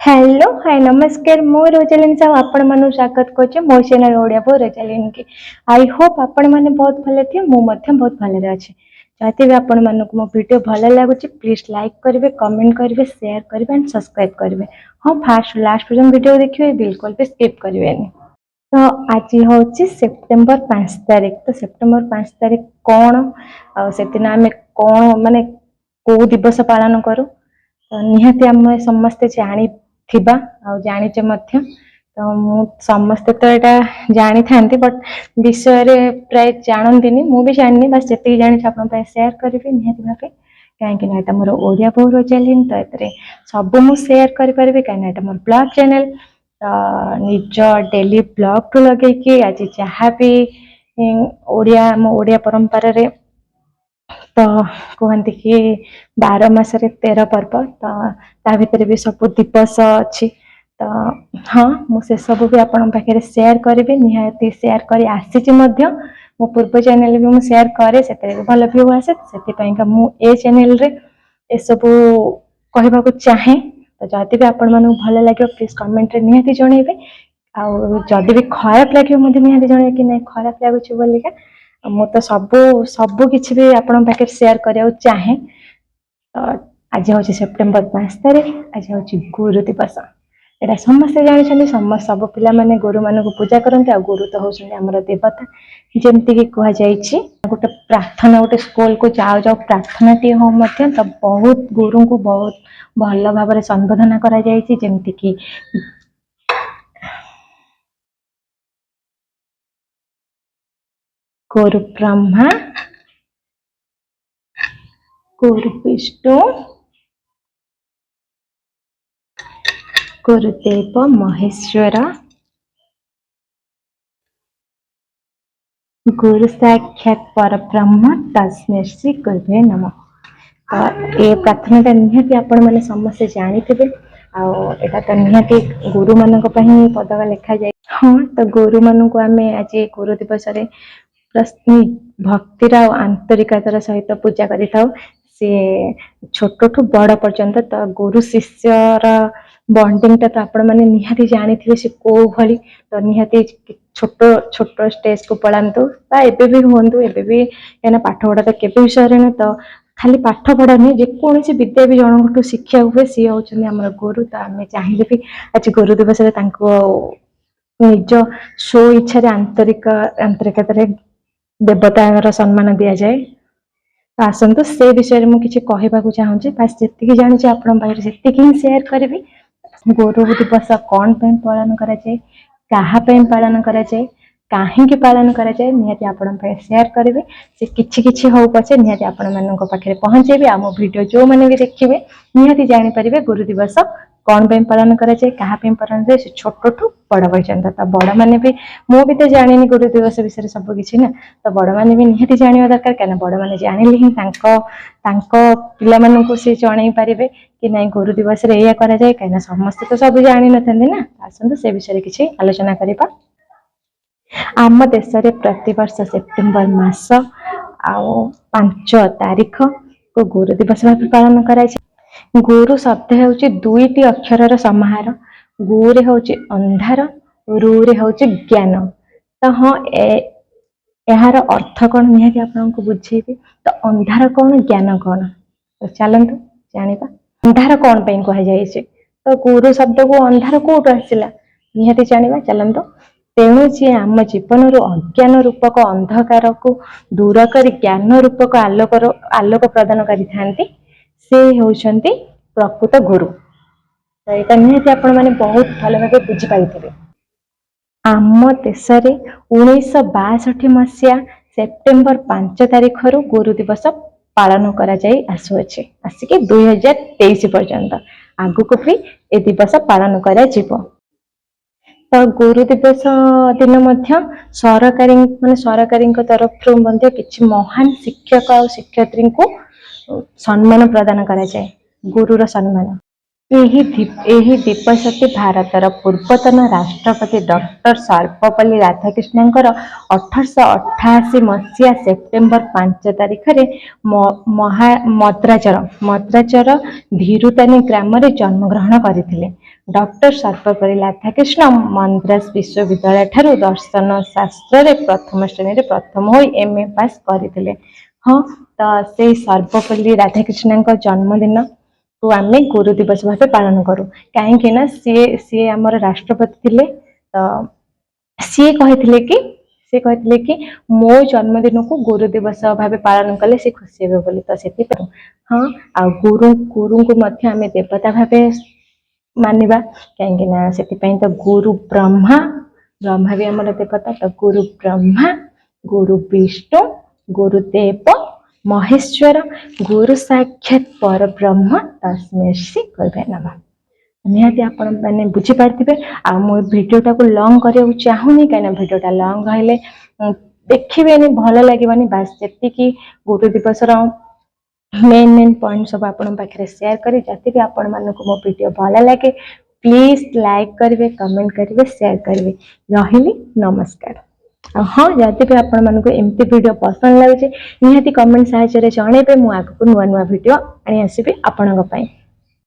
Hello hi नमस्कार मो Rosalind साहब आपण मानु स्वागत करछे मो चैनल ओडिया बो रोजालिन की। आई होप आपण माने बहुत भले थे मो मध्य बहुत भले अछि। चाहते भी आपण मानु को मो वीडियो भले लागुची प्लीज लाइक करिवे कमेंट करिवे शेयर करिवे एंड सब्सक्राइब करिवे। हां फास्ट लास्ट पर्यंत वीडियो देखिवे बिल्कुल भी स्किप करिवेनी। तो आज होची सेप्टेम्बर 5 तारिख। तो सेप्टेम्बर 5 तारिख कोन आ सेतिना हमें कोन माने को दिवस पालन करू तो निहाती हम समस्त जानी थिबा आ जानिचे मध्य तो मु समस्त तो एटा जानी थांती बट विषय रे प्राय जानंदिनी मु भी जाननी बस जति जानि आपन पे शेयर करबी निहाती भाबे काहे कि एटा मोर ओडिया बो रोजालिन तो एतरे सब मु शेयर करि परबी काहे एटा मोर ब्लॉग चैनल तो निज डेली ब्लॉग टू लगे कि आज जहाँ भी ओडिया मो ओडिया परंपरा रे तो कहते कि 12 मासरे 13 पर्व तो ता भीतर भी सब दिवस अच्छी तो हाँ मुझे सब भी आपण पाखे शेयर करी निहाती शेयर कर आसी मो पूर्व चैनल भी मुझे शेयर करे से भल व्यू आसे से मुझे चैनल रे ए सब कहबा को चाहे तो जदि भी आपण मानू भल लगे प्लीज कमेंट रे निहाती जणेबे आ जदि भी खराब लगे मुझे निहाती जणे कि नहीं खराब लगुच बोलिका मु तो सब किसी भी आपण पाखे शेयर करिया चाहे तो आज हूँ सेप्टेम्बर 5 तारिख आज हूँ गुरु दिवस एटा समस्ते जानते समस्त सब पिला माने गुरु मान को पूजा करते आ गुरु तो होउछन्ती हमर देवता जेमती कि कह जाइछि गोटे प्रार्थना गोटे स्कूल को जाओ जाओ प्रार्थना टी हो मध्य तो बहुत गुरु को बहुत भल भाव में संबोधन करा जाइछि जेमती कि गुरु ब्रह्मा गुरु विष्णु गुरुदेव महेश्वर गुरु साक्षात पर ब्रह्म तस्मै श्री गुरुवे नमः। तो ये प्रार्थना निहाती आपण मैंने समस्ते जानी थे आटा तो निहाती गुरु मान पदक लिखा जाए। हाँ तो गुरु मान को आम आज गुरु दिवस भक्तिर आंतरिकतार सहित पूजा करि छोट ठू बड़ पर्यंत तो गुरु शिष्यर बॉन्डिंग तो आपण मैंने निहाती जानी थे से को भली तो निहाती छोट छोट स्टेज को पढ़ातु एबे भी हूँ एबे भी क्या पाठ पढ़ा तो केबे विषय तो खाली पाठ पढ़ा नहीं जेकोसी विद्या भी जन शिक्षा हुए सी होउछन्ती हमर गुरु तो आम चाहिए भी आज गुरु दिवस निज स्व इच्छा आंतरिकता देवता सम्मान दि जाए। तो आसतु से विषय में किसी कहवा चाहूँगी बास जी जानी आपण पाखे से शेयर करी गुरु दिवस कौन पालन कराए क्या पालन कराए कहीं पालन कराए निहाती आपण शेयर करेंगे से किछि हो पचे निहाती आपण मान पाखे पहुँचेबी आ मो वीडियो जो मैंने भी देखिए निहाती जानीपर गुरु दिवस कौन पालन कराए क्या पालन कराए छोट ठू बड़ पर्यंत तो बड़ मैंने भी मुझे तो जानी गुरु दिवस विषय सब किसी ना तो बड़ मैंने भी निहाती जाना दरकार क्या बड़ मैंने जानिले ही पिला सी जन पारे कि नहीं गुरु दिवस या कराए कहीं समस्ते तो सब जानी ना आसतु से विषय किसी आलोचना करवा। आम देश रे प्रतिवर्ष सेप्टेम्बर मास 5 तारिख को गुरु दिवस भाव पालन कराए। गुरु शब्द होउची दुईटी अक्षर समाहार गु रे होउची अंधार रु रे होउची ज्ञान तो हाँ यार अर्थ कौन निहाती आपको बुझेबी तो अंधार कौन ज्ञान कौन तो चलतु जानिबा अंधार कौन पे कह जाए तो गुरु शब्द को अंधार कोट आसला निहाती जानिबा चलतु तेणु जी आम जीवन अज्ञान रूपक अंधकार को दूर कर ज्ञान रूपक आलोक प्रदान करिथांती से होउछन्ती प्रकृत गुरु तो यहाँ निहाती आपण मैंने बहुत भल भाव बुझीपारे। आम देश में 1962 मसीहा सेप्टेम्बर 5 तारिख गुरु दिवस पालन करुचे आसिक 2023 पर्यंत आगु भी ए दिवस पालन करा तो गुरु दिवस दिन मध्य सरकारी माने सरकारी तरफ किसी महान शिक्षक और शिक्षयित्री को सम्मान प्रदान करा जाए गुरुर सम्मान। यही दिवस से भारतर पूर्वतन राष्ट्रपति डॉक्टर सर्वपल्ली राधाकृष्णनकर 1888 मसीहा सेप्टेम्बर 5 तारिख मद्राजर धीरुतानी ग्राम जन्म ग्रहण करथिले। डॉक्टर सर्वपल्ली राधाकृष्ण मद्रास विश्वविद्यालय ठारू दर्शन शास्त्र रे प्रथम श्रेणी रे प्रथम होई एमए पास करथिले। हाँ तो से सर्वपल्ली राधाकृष्ण जन्मदिन को आम गुरु दिवस भाव पालन करूँ कहीं ना सी आमर राष्ट्रपति थिले तो सी कहते कि मो जन्मदिन को गुरु दिवस भाव पालन कले सी खुशी हे बोली तो से हाँ आ गुरु को मध्य आम देवता भाव मानिबा कहीं से तो गुरु ब्रह्मा ब्रह्मा भी आमर देवता तो गुरु ब्रह्मा गुरु विष्णु गुरुदेव महेश्वर गुरु साक्षात पर ब्रह्म तस्मै श्री गुरुवे नमः। निहाती आपण मैंने बुझीपारे आ मो भिडियोटा को लंग करने चाहूनी कहीं भिडियोटा लंग हेले देखिए भल लगे बास जी गुरु दिवस मेन पॉइंट सब आपण पाखे शेयर करी जति भी आपण मानक मो वीडियो भल लगे प्लीज लाइक करेंगे कमेंट करेंगे शेयर करेंगे रही नमस्कार। हाँ जति भी आपण मानक एमती वीडियो पसंद लगे निहाती कमेंट साहाय्य जनइबे मु आगको नुआ नुआ वीडियो आनी आसबि आपणक पई।